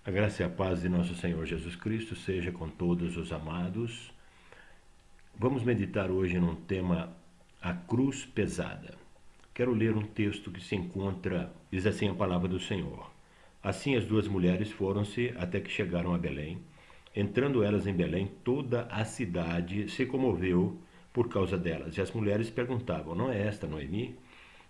A graça e a paz de nosso Senhor Jesus Cristo seja com todos os amados. Vamos meditar hoje num tema, a cruz pesada. Quero ler um texto que se encontra, diz assim a palavra do Senhor. Assim as duas mulheres foram-se até que chegaram a Belém. Entrando elas em Belém, toda a cidade se comoveu por causa delas. E as mulheres perguntavam, não é esta Noemi?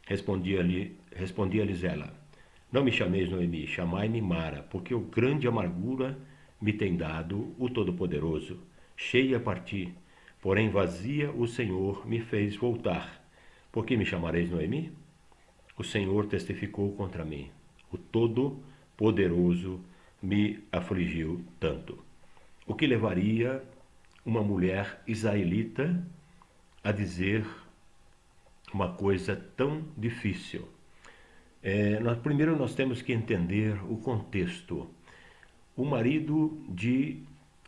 Respondia-lhes ela, não me chameis Noemi, chamai-me Mara, porque o grande amargura me tem dado o Todo-Poderoso. Cheia parti, porém vazia o Senhor me fez voltar. Por que me chamareis Noemi? O Senhor testificou contra mim. O Todo-Poderoso me afligiu tanto. O que levaria uma mulher israelita a dizer uma coisa tão difícil? Primeiro nós temos que entender o contexto. O marido de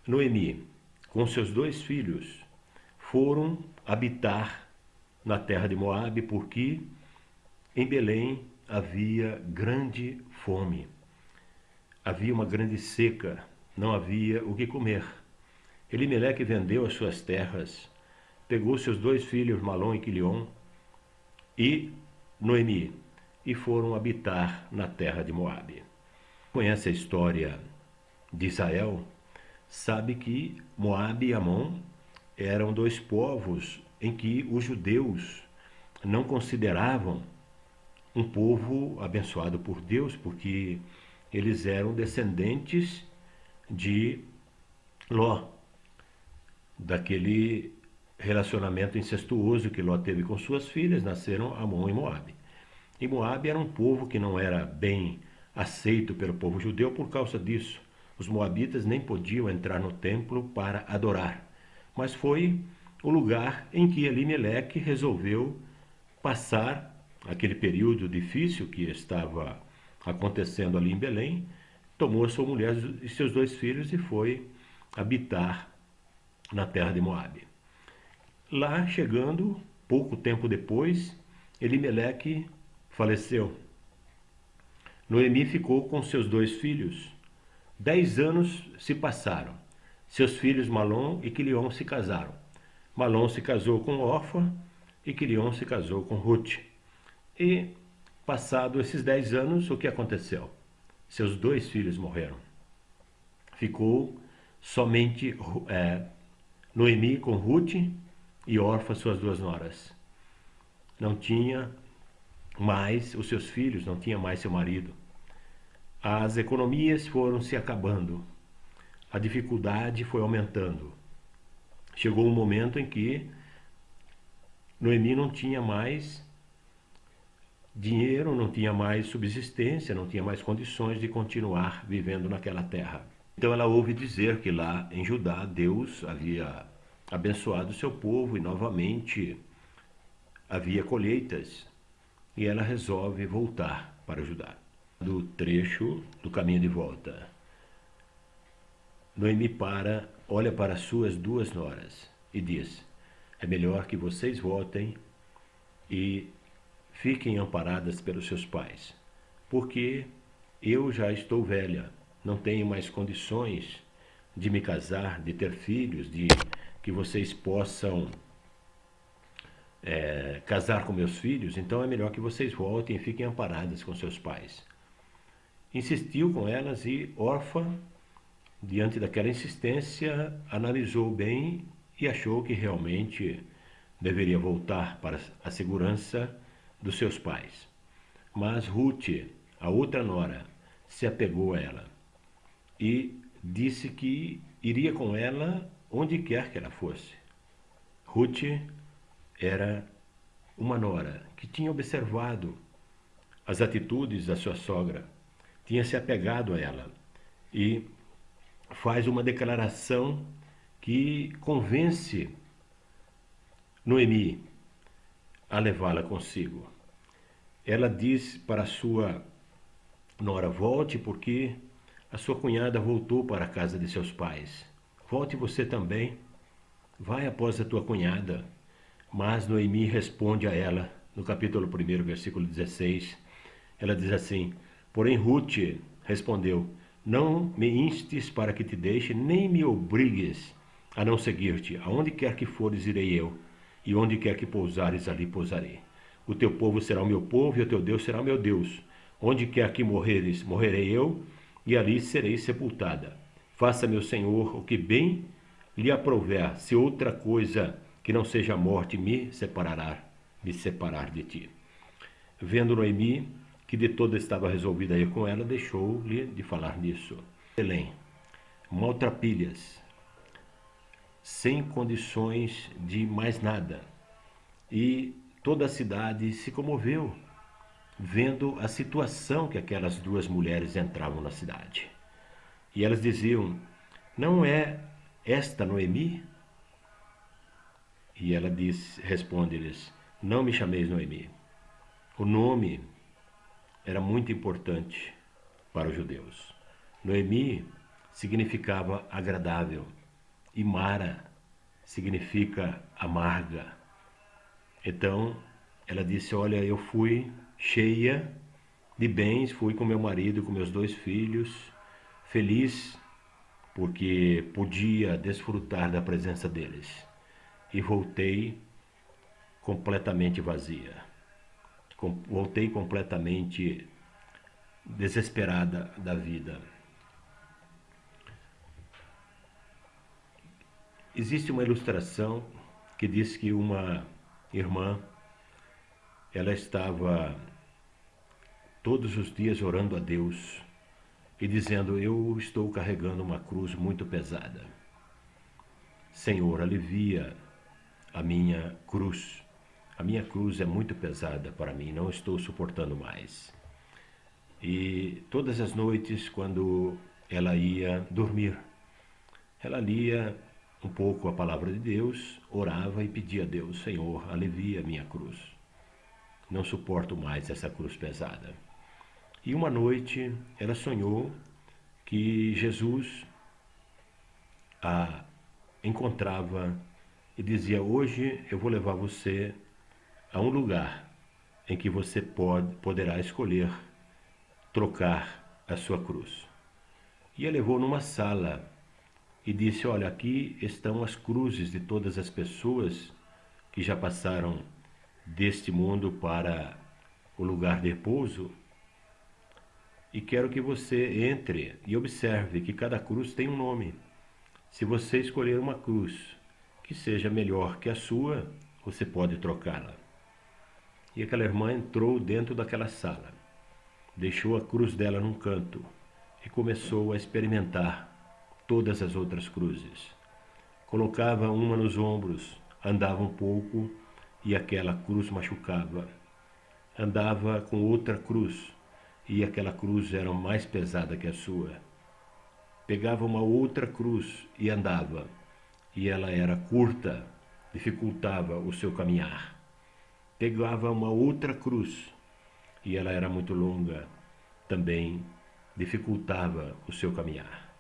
Noemi, com seus dois filhos, foram habitar na terra de Moabe porque em Belém havia grande fome. Havia uma grande seca, não havia o que comer. Elimeleque vendeu as suas terras, pegou seus dois filhos, Malom e Quilion, e Noemi, e foram habitar na terra de Moabe. Conhece a história de Israel? Sabe que Moabe e Amon eram dois povos em que os judeus não consideravam um povo abençoado por Deus, porque eles eram descendentes de Ló, daquele relacionamento incestuoso que Ló teve com suas filhas, nasceram Amon e Moabe. E Moabe era um povo que não era bem aceito pelo povo judeu por causa disso. Os moabitas nem podiam entrar no templo para adorar. Mas foi o lugar em que Elimeleque resolveu passar aquele período difícil que estava acontecendo ali em Belém, tomou a sua mulher e seus dois filhos e foi habitar na terra de Moabe. Lá chegando, pouco tempo depois, Elimeleque faleceu. Noemi ficou com seus dois filhos. 10 anos se passaram. Seus filhos Malom e Quilion se casaram. Malom se casou com Orfa e Quilion se casou com Ruth. E, passado esses 10 anos, o que aconteceu? Seus dois filhos morreram. Ficou somente Noemi com Ruth e Orfa, suas duas noras. Não tinha mais os seus filhos, não tinha mais seu marido. As economias foram se acabando, a dificuldade foi aumentando. Chegou um momento em que Noemi não tinha mais dinheiro, não tinha mais subsistência, não tinha mais condições de continuar vivendo naquela terra. Então ela ouve dizer que lá em Judá Deus havia abençoado o seu povo e novamente havia colheitas. E ela resolve voltar para Judá. Do trecho do caminho de volta, Noemi olha para suas duas noras e diz, é melhor que vocês voltem e fiquem amparadas pelos seus pais, porque eu já estou velha, não tenho mais condições de me casar, de ter filhos, de que vocês possam casar com meus filhos, então é melhor que vocês voltem e fiquem amparadas com seus pais. Insistiu com elas e Orfa, diante daquela insistência, analisou bem e achou que realmente deveria voltar para a segurança dos seus pais. Mas Ruth, a outra nora, se apegou a ela e disse que iria com ela onde quer que ela fosse. Ruth era uma nora que tinha observado as atitudes da sua sogra, tinha se apegado a ela e faz uma declaração que convence Noemi a levá-la consigo. Ela diz para a sua nora, volte porque a sua cunhada voltou para a casa de seus pais. Volte você também, vai após a tua cunhada. Mas Noemi responde a ela, no capítulo 1, versículo 16, ela diz assim, porém Ruth respondeu, Não me instes para que te deixe, nem me obrigues a não seguir-te. Aonde quer que fores, irei eu, e onde quer que pousares, ali pousarei. O teu povo será o meu povo, e o teu Deus será o meu Deus. Onde quer que morreres, morrerei eu, e ali serei sepultada. Faça, meu Senhor, o que bem lhe aprouver, se outra coisa que não seja a morte me separar de ti. Vendo Noemi que de toda estava resolvida a ir com ela, deixou-lhe de falar nisso. Belém, maltrapilhas, sem condições de mais nada. E toda a cidade se comoveu, vendo a situação que aquelas duas mulheres entravam na cidade. E elas diziam: não é esta Noemi? E ela responde-lhes: não me chameis Noemi. O nome era muito importante para os judeus. Noemi significava agradável e Mara significa amarga. Então ela disse: olha, eu fui cheia de bens, fui com meu marido, com meus 2 filhos, feliz porque podia desfrutar da presença deles. E voltei completamente vazia. Voltei completamente desesperada da vida. Existe uma ilustração que diz que uma irmã, ela estava todos os dias orando a Deus e dizendo: eu estou carregando uma cruz muito pesada. Senhor, alivia a minha cruz. A minha cruz é muito pesada para mim, não estou suportando mais. E todas as noites, quando ela ia dormir, ela lia um pouco a palavra de Deus, orava e pedia a Deus: Senhor, alivia a minha cruz. Não suporto mais essa cruz pesada. E uma noite ela sonhou que Jesus a encontrava e dizia: hoje eu vou levar você a um lugar em que você poderá escolher trocar a sua cruz. E a levou numa sala e disse: olha, aqui estão as cruzes de todas as pessoas que já passaram deste mundo para o lugar de repouso, e quero que você entre e observe que cada cruz tem um nome. Se você escolher uma cruz que seja melhor que a sua, você pode trocá-la. E aquela irmã entrou dentro daquela sala, deixou a cruz dela num canto e começou a experimentar todas as outras cruzes. Colocava uma nos ombros, andava um pouco e aquela cruz machucava. Andava com outra cruz e aquela cruz era mais pesada que a sua. Pegava uma outra cruz e andava, e ela era curta, dificultava o seu caminhar. Pegava uma outra cruz e ela era muito longa, também dificultava o seu caminhar.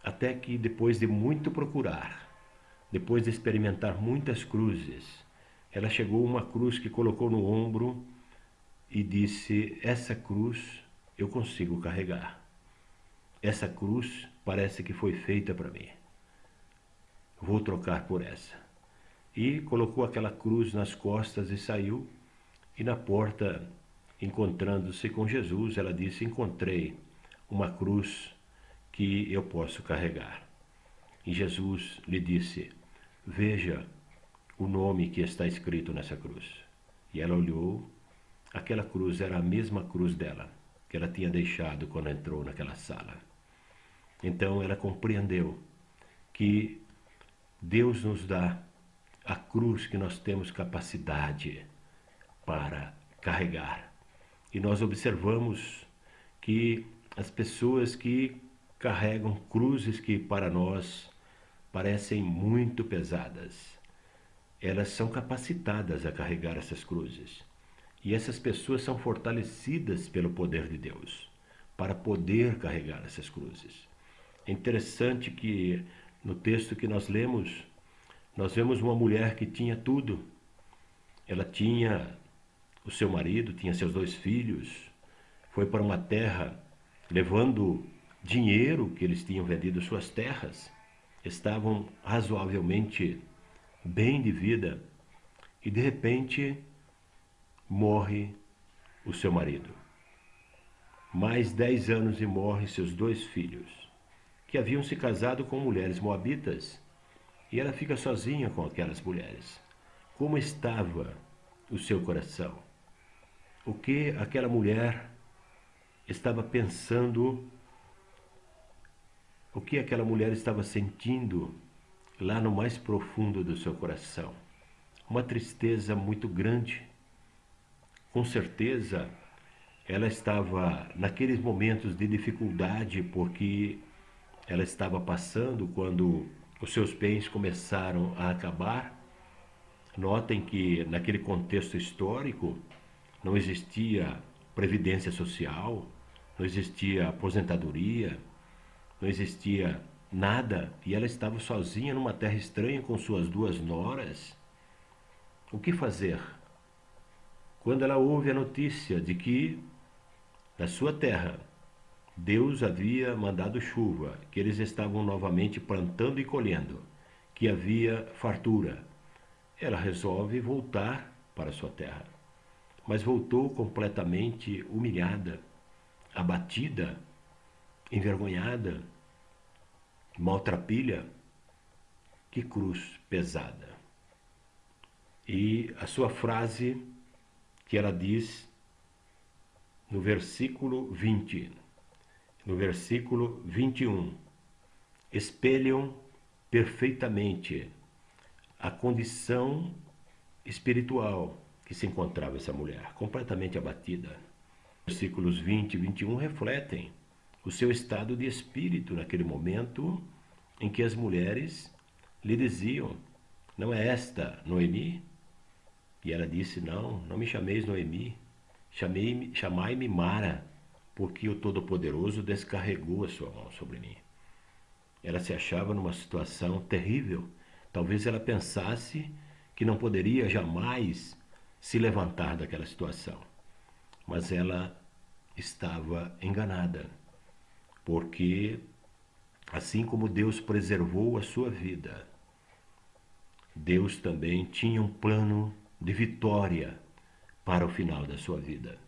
Até que depois de muito procurar, depois de experimentar muitas cruzes, ela chegou a uma cruz que colocou no ombro e disse: essa cruz eu consigo carregar. Essa cruz parece que foi feita para mim. Vou trocar por essa. E colocou aquela cruz nas costas e saiu. E na porta, encontrando-se com Jesus, ela disse: encontrei uma cruz que eu posso carregar. E Jesus lhe disse: veja o nome que está escrito nessa cruz. E ela olhou, aquela cruz era a mesma cruz dela, que ela tinha deixado quando entrou naquela sala. Então ela compreendeu que Deus nos dá a cruz que nós temos capacidade para carregar. E nós observamos que as pessoas que carregam cruzes que para nós parecem muito pesadas, elas são capacitadas a carregar essas cruzes. E essas pessoas são fortalecidas pelo poder de Deus para poder carregar essas cruzes. É interessante que no texto que nós lemos, nós vemos uma mulher que tinha tudo. Ela tinha o seu marido, tinha seus 2 filhos, foi para uma terra levando dinheiro que eles tinham vendido suas terras, estavam razoavelmente bem de vida e de repente morre o seu marido. Mais 10 anos e morrem seus 2 filhos, que haviam se casado com mulheres moabitas, e ela fica sozinha com aquelas mulheres. Como estava o seu coração? O que aquela mulher estava pensando? O que aquela mulher estava sentindo lá no mais profundo do seu coração? Uma tristeza muito grande. Com certeza, ela estava naqueles momentos de dificuldade, porque ela estava passando quando os seus bens começaram a acabar. Notem que naquele contexto histórico não existia previdência social, não existia aposentadoria, não existia nada, e ela estava sozinha numa terra estranha com suas 2 noras. O que fazer? Quando ela ouve a notícia de que na sua terra Deus havia mandado chuva, que eles estavam novamente plantando e colhendo, que havia fartura, ela resolve voltar para sua terra. Mas voltou completamente humilhada, abatida, envergonhada, maltrapilha. Que cruz pesada. E a sua frase que ela diz no versículo 20, no versículo 21, espelham perfeitamente a condição espiritual que se encontrava essa mulher, completamente abatida. Versículos 20 e 21 refletem o seu estado de espírito naquele momento em que as mulheres lhe diziam: não é esta Noemi? E ela disse: não, não me chameis Noemi, chamai-me Mara, porque o Todo-Poderoso descarregou a sua mão sobre mim. Ela se achava numa situação terrível. Talvez ela pensasse que não poderia jamais se levantar daquela situação. Mas ela estava enganada, porque assim como Deus preservou a sua vida, Deus também tinha um plano de vitória para o final da sua vida.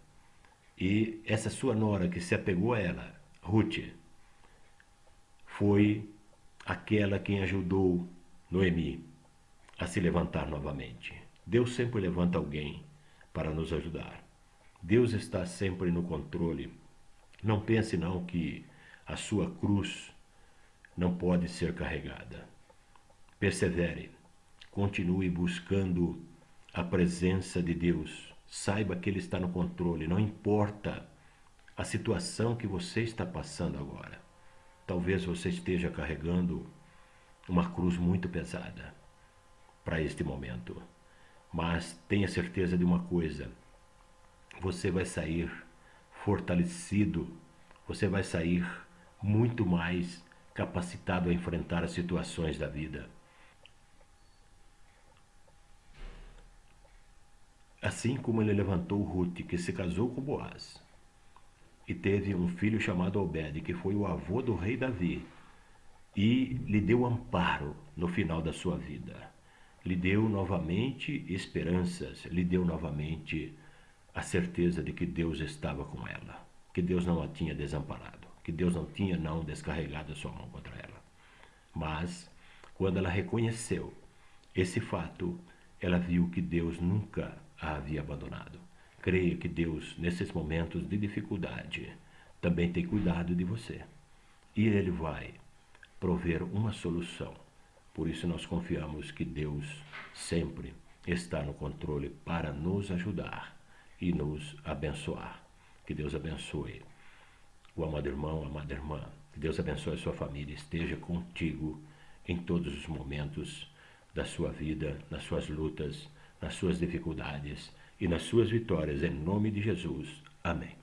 E essa sua nora que se apegou a ela, Ruth, foi aquela quem ajudou Noemi a se levantar novamente. Deus sempre levanta alguém para nos ajudar. Deus está sempre no controle. Não pense não que a sua cruz não pode ser carregada. Persevere, continue buscando a presença de Deus. Saiba que Ele está no controle, não importa a situação que você está passando agora. Talvez você esteja carregando uma cruz muito pesada para este momento. Mas tenha certeza de uma coisa: você vai sair fortalecido, você vai sair muito mais capacitado a enfrentar as situações da vida. Assim como ele levantou Ruth, que se casou com Boaz, e teve um filho chamado Obed, que foi o avô do rei Davi, e lhe deu amparo no final da sua vida. Lhe deu novamente esperanças, lhe deu novamente a certeza de que Deus estava com ela, que Deus não a tinha desamparado, que Deus não tinha descarregado a sua mão contra ela. Mas, quando ela reconheceu esse fato, ela viu que Deus nunca a havia abandonado. Creia que Deus, nesses momentos de dificuldade, também tem cuidado de você. E Ele vai prover uma solução. Por isso nós confiamos que Deus sempre está no controle para nos ajudar e nos abençoar. Que Deus abençoe o amado irmão, a amada irmã. Que Deus abençoe a sua família, esteja contigo em todos os momentos da sua vida, nas suas lutas, nas suas dificuldades e nas suas vitórias, em nome de Jesus. Amém.